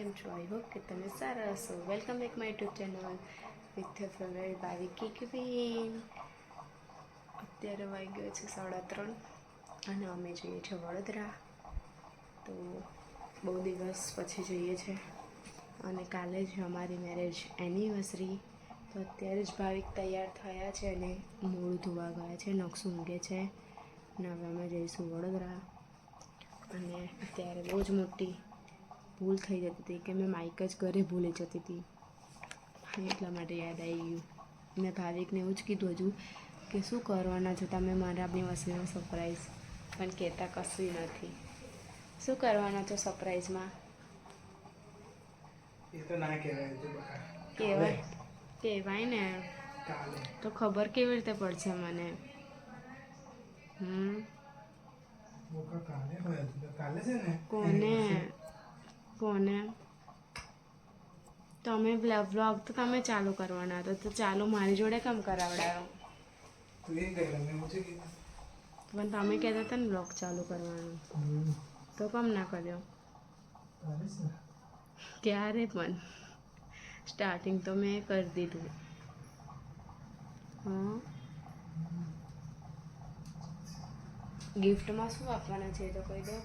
કેમ છો? I hope કે તમે સારા હશો. Welcome back my YouTube channel with your favourite Bhaviki queen. અત્યારે વાગી ગયો છે 3:30 અને અમે જઈએ છીએ વડોદરા. તો બહુ દિવસ પછી જઈએ છીએ અને કાલે જ અમારી મેરેજ એનિવર્સરી. તો અત્યારે જ ભાવિક તૈયાર થયા છે અને મોઢું ધોવા ગયા છે, નકશું ઊંઘે છે અને હવે અમે જઈશું વડોદરા. અને અત્યારે બહુ જ મોટી ભૂલ થઈ જતી હતી કે મેં માઇક જ ઘરે ભૂલી જતી હતી, એટલા માટે યાદ આવી ગયું. મેં ભાવિકને એવું જ કીધું હજુ કે શું કરવાના છો તમે મારા એનિવર્સરીનો સરપ્રાઈઝ, પણ કહેતા કશું નથી. શું કરવાના છો સરપ્રાઈઝમાં? એ તો ના કહેવાય. કહેવાય ને તો ખબર કેવી રીતે પડશે મને? કોને તમે વ્લોગ તો તમે ચાલુ કરવાના હતા, તો ચાલુ મારી જોડે કેમ કરાવડાયો? પણ તમે કહેતા હતા ને વ્લોગ ચાલુ કરવાનું, તો કેમ ના કર્યો? ક્યારે? પણ સ્ટાર્ટિંગ તો મેં કરી દીધું. હા, ગિફ્ટમાં શું આપવાના છે તો કહી દો.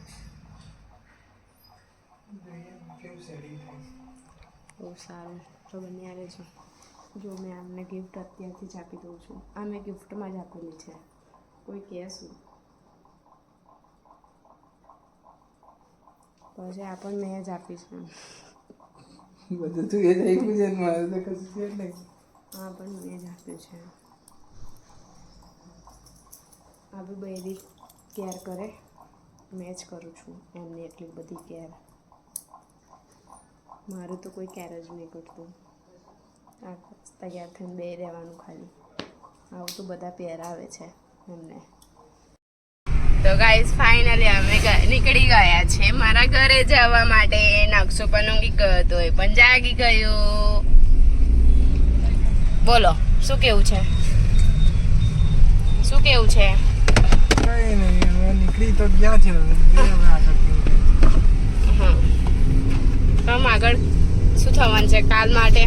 બહુ સારું, તો બન્યા રહેજો. જો મેં આમને ગિફ્ટ અત્યારથી જ આપી દઉં છું. આ મેં ગિફ્ટમાં જ આપેલી છે. કોઈ કહે શું? પછી આ પણ મેં જ આપીશું. બધું તું એ જ આપ્યું છે, મારે તો કશું છે નહીં. હા, પણ મેં જ આપ્યું છે. આ બી બધી કેર કરે, મેં જ કરું છું એમની એટલી બધી કેર. મારું તો કોઈ કેર જ નહીં કરતું. આ તૈયાર થઈને બે રહેવાનું ખાલી. આવું તો બધા પહેરાવે છે એમને. તો ગાઈઝ ફાઇનલી અમે નીકળી ગયા છે મારા ઘરે જવા માટે. નકશો પણ ઊંઘી ગયો હતો, એ પણ જાગી ગયો. બોલો શું કેવું છે? શું કેવું છે? કઈ નહીં, હવે નીકળી તો ગયા છે. હા, આમ આગળ શું થવાનું છે કાલ માટે?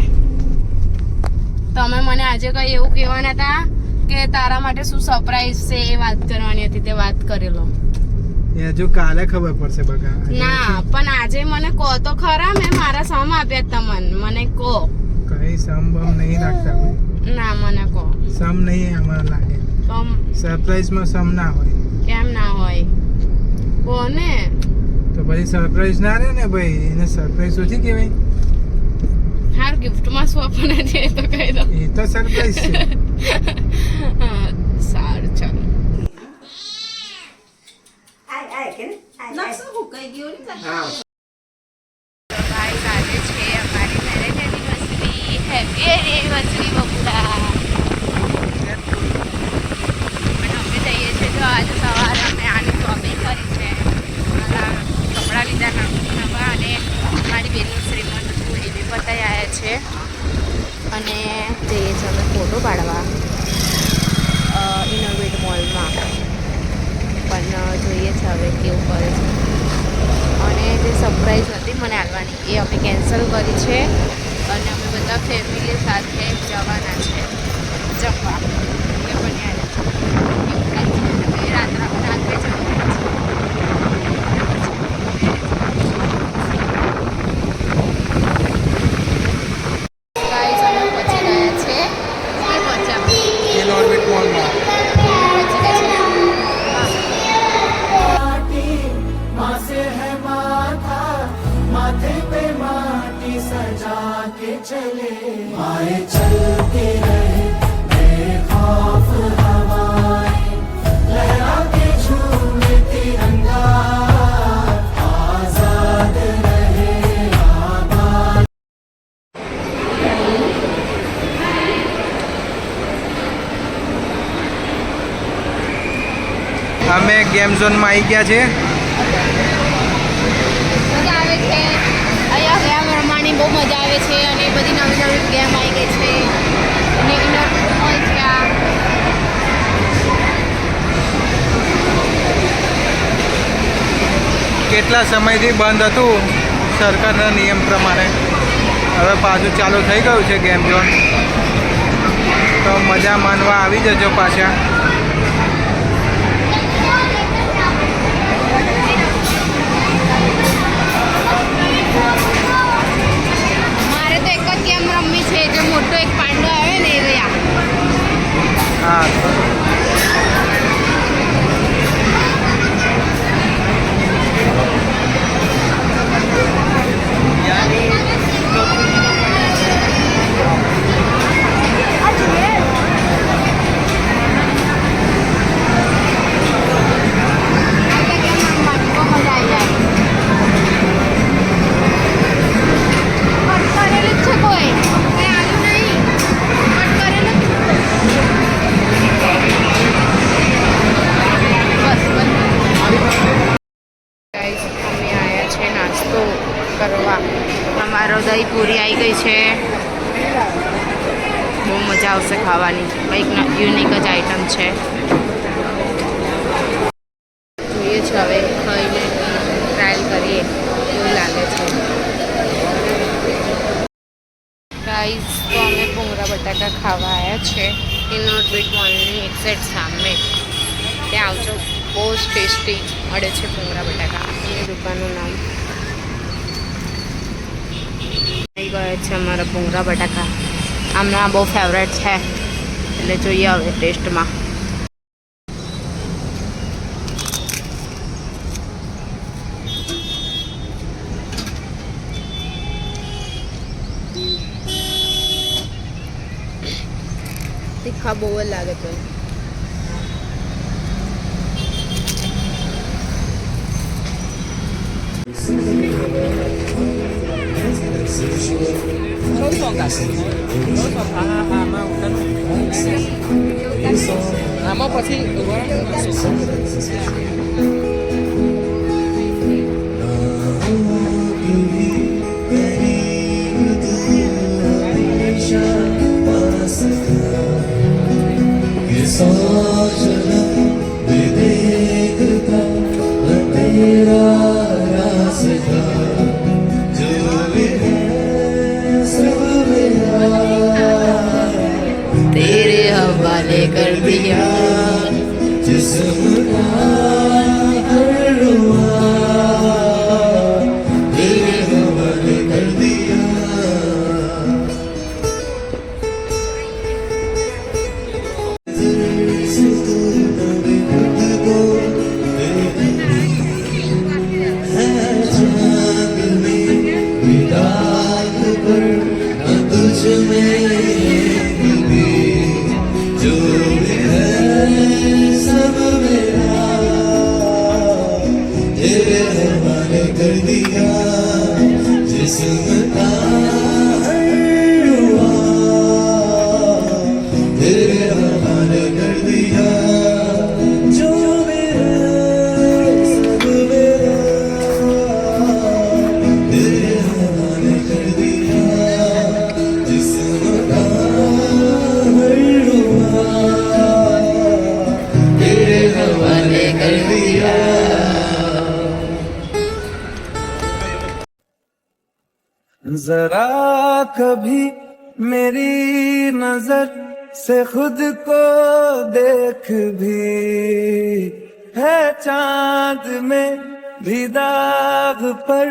તમે મને આજે કઈ એવું કહેવાના હતા કે તારા માટે શું સરપ્રાઈઝ છે એ વાત કરવાની હતી, તે વાત કરેલો. એ હજુ કાલે ખબર પડશે બકા. ના, પણ આજે મને કહો તો ખરા. મેં મારા સમ આપ્યા તમને, મને કહો. કઈ સમ બમ નહીં રાખતા કોઈ. ના, મને કહો. સમ નહીં અમારે લાગે. સરપ્રાઈઝમાં સમ ના હોય. કેમ ના હોય? કોને? તો પછી સરપ્રાઈઝ ના રહે ને ભાઈ, એને સરપ્રાઈઝ ઓછી કહેવાય. હાર ગિફ્ટમાં શું આપવાના છે તો કહી દો. એ તો સરપ્રાઈઝ છે. સારું, ચાલો. ગાઈસ, આજે છે અમારી marriage anniversary. Happy anniversary Babula. અને અમે જઈએ છીએ જો આજે સવારે અમે આની શોપિંગ કરી છે. મારા કપડાં લીધા નવા અને મારી બેનનું શ્રીમંત હતું એ બી બતાવી આવ્યા છે. અને જઈએ છીએ અમે ફોટો પાડવા ઇનોવેટ મોલમાં. પણ જોઈએ છે હવે કેવું કરે છે. અને જે સરપ્રાઈઝ હતી મને આપવાની એ અમે કેન્સલ કરી છે અને અમે બધા ફેમિલી સાથે જવાના છે જમવા. એ પણ યાદ છે એવું કાંઈ છે. અમે રાત્રે જવાના છીએ. ગાઈસ, અમે પહોંચી ગયા છે. ક્યાં પહોંચ્યા? ઇનોવેટ મોલમાં. चले आए चलते रहे बेखौफ हवाएं, लहरा के झूमे तिरंगा, आजाद रहे आबाद. અમે ગેમ ઝોનમાં આવી ગયા છે. બહુ મજા આવે છે અને બધી નવી નવી ગેમ આવી ગઈ છે અને ઇનોવેટ મોલ છે. આ કેટલા સમયથી બંધ હતું સરકારના નિયમ પ્રમાણે હવે પાછું ચાલુ થઈ ગયું છે ગેમ ઝોન, તો મજા માનવા આવી જજો પાછા. મારે તો એક જ ગેમ રમવી છે, જે મોટો એક પાંડો આવે ને એ રહ્યા. હા, અમારો દહીં પૂરી આવી ગઈ છે. બહુ મજા આવશે ખાવાની, કંઈક યુનિક જ આઈટમ છે. જોઈએ છે હવે ખાઈને ટ્રાયલ કરીએ કેવું લાગે છે. ગાઈસ, તો અમે ભૂંગળા બટાકા ખાવા આવ્યા છે ઇનોટ બીટ મોલની એક સાઈડ સામે. ત્યાં આવજો, બહુ જ ટેસ્ટી મળે છે ભૂંગળા બટાકા. એની દુકાનનું નામ આવી ગયા છે અમારા ભૂંગળા બટાકા. આમના બહુ ફેવરેટ છે, એટલે જોઈએ હવે ટેસ્ટમાં. તીખા બહુ જ લાગે છે. આમાં પછી तेरे हवाले कर दिया जिस्म का हर रुआ तेरे हवाले कर दिया. चांद में विदात पर न तुझ में जो भी है सब मेरा तेरे हवाले कर दिया. जिस्म का हर रुआ तेरे हवाले कर दिया. जो मेरा सब मेरा तेरे हवाले कर दिया. जिस्म का हर तेरे हवाले कर दिया. जरा कभी मेरी नजर से खुद को देख भी है चांद में भी दाग पर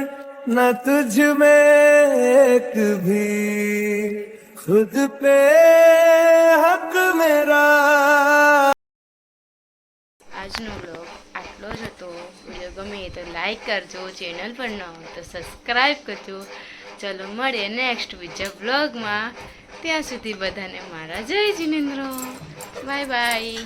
न तुझ में एक भी खुद पे हक मेरा. આજનો બ્લોગ આટલો જ હતો. વિડીયો ગમે તો લાઈક કરજો, ચેનલ પર ન હોય તો સબસ્ક્રાઈબ કરજો. ચલો મળીએ નેક્સ્ટ બીજા બ્લોગમાં. ત્યાં સુધી બધાને મારા જય જિનેન્દ્ર. Bye bye.